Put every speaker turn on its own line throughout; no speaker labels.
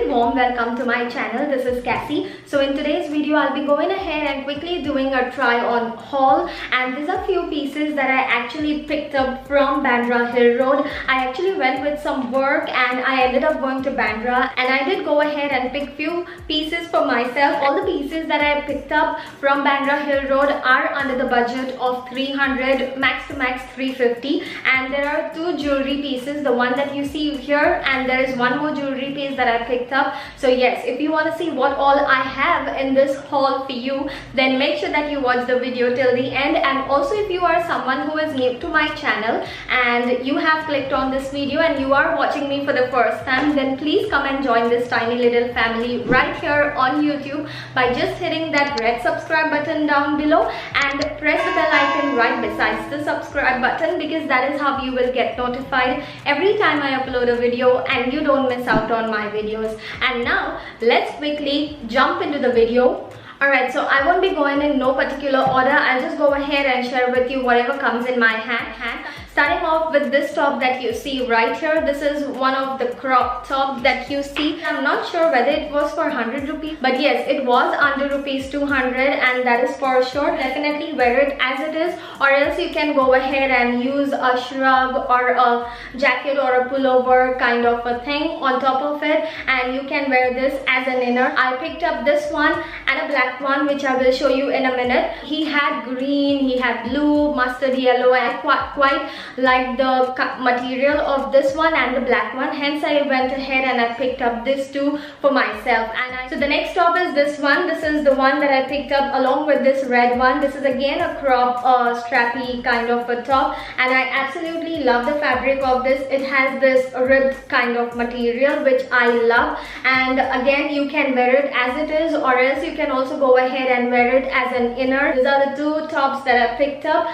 very warm welcome to my channel. This is Cassie. So in today's video I'll be going ahead and quickly doing a try on haul, and these are few pieces that I actually picked up from Bandra Hill Road. I actually went with some work and I ended up going to Bandra, and I did go ahead and pick few pieces for myself. All the pieces that I picked up from Bandra Hill Road are under the budget of 300, max to max 350, and there are two jewelry pieces, the one that you see here, and there is one more jewelry piece that I picked up. So yes, if you want to see what all I have in this haul for you, then make sure that you watch the video till the end. And also, if you are someone who is new to my channel and you have clicked on this video and you are watching me for the first time, then please come and join this tiny little family right here on YouTube by just hitting that red subscribe button down below and press the bell icon right besides the subscribe button, because that is how you will get notified every time I upload a video and you don't miss out on my videos. And now let's quickly jump into the video. Alright, so I won't be going in no particular order. I'll just go ahead and share with you whatever comes in my hand. Starting off with this top that you see right here. This is one of the crop tops that you see. I'm not sure whether it was for 100 rupees, but yes, it was under rupees 200, and that is for sure. Definitely wear it as it is, or else you can go ahead and use a shrug or a jacket or a pullover kind of a thing on top of it, and you can wear this as an inner. I picked up this one and a black one, which I will show you in a minute. He had green, he had blue, mustard yellow, and quite like the material of this one and the black one, hence I went ahead and I picked up this two for myself. So the next top is this one. This is the one that I picked up along with this red one. This is again a crop strappy kind of a top, and I absolutely love the fabric of this. It has this ribbed kind of material which I love, and again you can wear it as it is, or else you can also go ahead and wear it as an inner. These are the two tops that I picked up,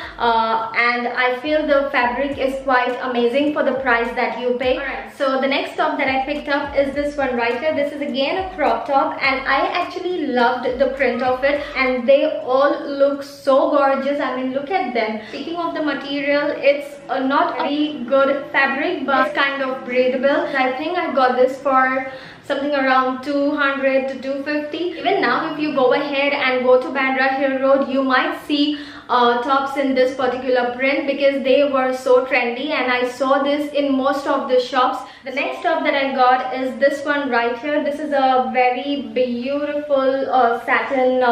and I feel the fabric is quite amazing for the price that you pay. Alright, so the next top that I picked up is this one right here. This is again a crop top, and I actually loved the print of it, and they all look so gorgeous. I mean, look at them. Speaking of the material, it's not very good fabric, but it's kind of breathable. I think I got this for something around 200 to 250. Even now, if you go ahead and go to Bandra Hill Road, you might see tops in this particular print because they were so trendy, and I saw this in most of the shops. The next top that I got is this one right here. This is a very beautiful satin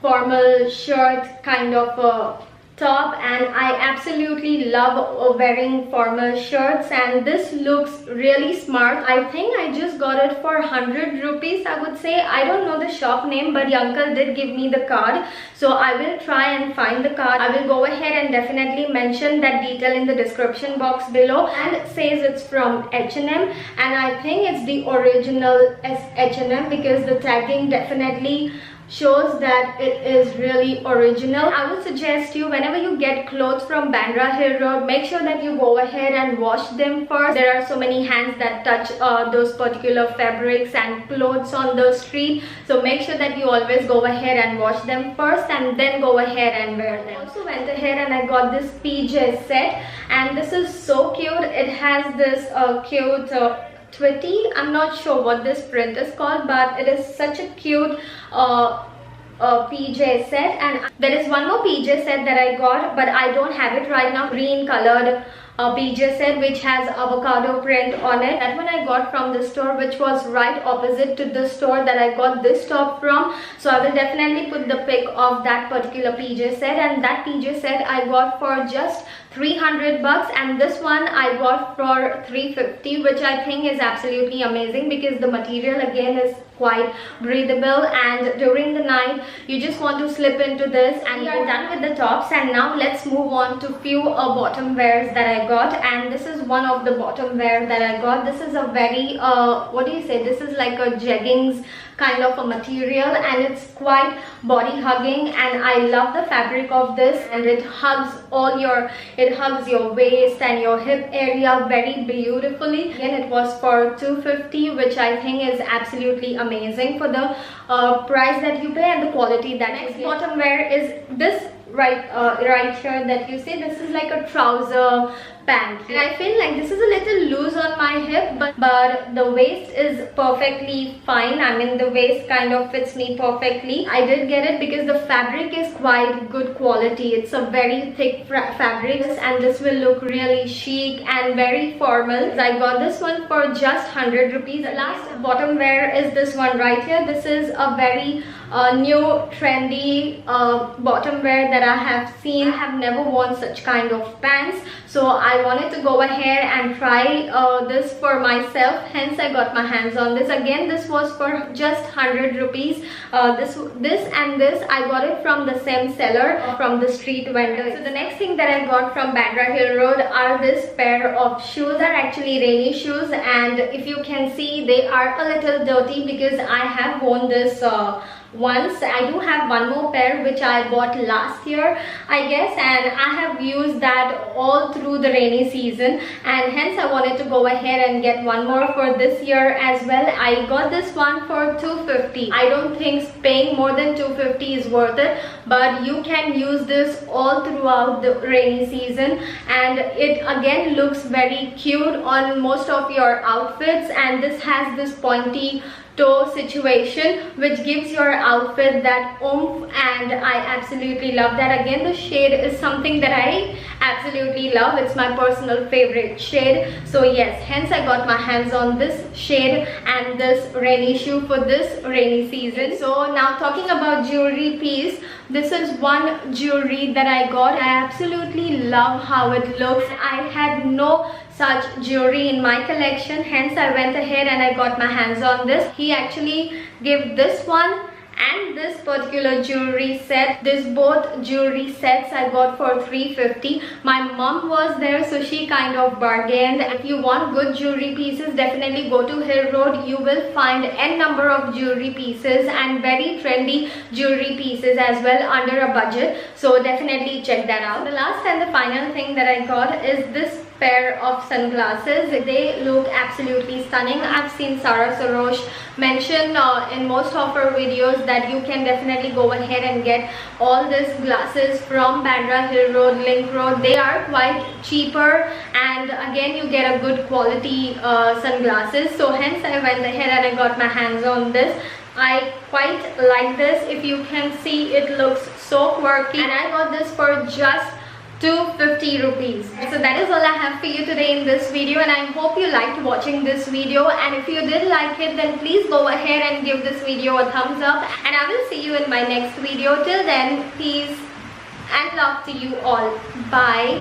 formal shirt kind of top, and I absolutely love wearing formal shirts, and this looks really smart. I think I just got it for 100 rupees, I would say. I don't know the shop name, but the uncle did give me the card, so I will try and find the card. I will go ahead and definitely mention that detail in the description box below, and it says it's from H&M, and I think it's the original H&M because the tagging definitely shows that it is really original. I would suggest you, whenever you get clothes from Bandra Hill Road, make sure that you go ahead and wash them first. There are so many hands that touch those particular fabrics and clothes on the street, so make sure that you always go ahead and wash them first and then go ahead and wear them. I also went ahead and I got this PJ set, and this is so cute. It has this cute Twitty. I'm not sure what this print is called, but it is such a cute PJ set. And there is one more PJ set that I got, but I don't have it right now. Green colored PJ set which has avocado print on it. That one I got from the store which was right opposite to the store that I got this top from, so I will definitely put the pic of that particular PJ set. And that PJ set I got for just 300 bucks, and this one I got for 350, which I think is absolutely amazing because the material again is quite breathable, and during the night you just want to slip into this. And we are done with the tops, and now let's move on to few bottom wears that I got. And this is one of the bottom wear that I got. This is a very what do you say, this is like a jeggings kind of a material, and it's quite body hugging, and I love the fabric of this, and it hugs your waist and your hip area very beautifully. Again, it was for 250, which I think is absolutely amazing for the price that you pay and the quality that next bottom wear is this right here that you see. This is like a trouser pant, and I feel like this is a little loose on my hip, but the waist is perfectly fine. I mean, the waist kind of fits me perfectly. I did get it because the fabric is quite good quality. It's a very thick fabric, and this will look really chic and very formal. I got this one for just 100 rupees. The last bottom wear is this one right here. This is a very new trendy bottom wear that I have seen. I have never worn such kind of pants, so I wanted to go ahead and try this for myself, hence I got my hands on this. Again, this was for just 100 rupees. This and this I got it from the same seller, from the street vendor. So the next thing that I got from Bandra Hill Road are this pair of shoes. They're actually rainy shoes, and if you can see, they are a little dirty because I have worn this once. I do have one more pair which I bought last year, I guess, and I have used that all through the rainy season, and hence I wanted to go ahead and get one more for this year as well. I got this one for 250. I don't think paying more than 250 is worth it, but you can use this all throughout the rainy season, and it again looks very cute on most of your outfits. And this has this pointy toe situation which gives your outfit that oomph, and I absolutely love that. Again, the shade is something that I absolutely love. It's my personal favorite shade, so yes, hence I got my hands on this shade and this rainy shoe for this rainy season. So now talking about jewelry piece, this is one jewelry that I got. I absolutely love how it looks. I had no such jewelry in my collection, hence I went ahead and I got my hands on this. He actually gave this one and this particular jewelry set. This both jewelry sets I got for 350. My mom was there, so she kind of bargained. If you want good jewelry pieces, definitely go to Hill Road. You will find n number of jewelry pieces and very trendy jewelry pieces as well under a budget, so definitely check that out. The last and the final thing that I got is this pair of sunglasses. They look absolutely stunning. I've seen Sarah Sarosh mention in most of her videos that you can definitely go ahead and get all these glasses from Bandra Hill Road, Link Road. They are quite cheaper, and again you get a good quality sunglasses, so hence I went ahead and I got my hands on this. I quite like this. If you can see, it looks so quirky, and I got this for just 250 rupees. So that is all I have for you today in this video, and I hope you liked watching this video, and if you did like it, then please go ahead and give this video a thumbs up, and I will see you in my next video. Till then, peace and love to you all. Bye.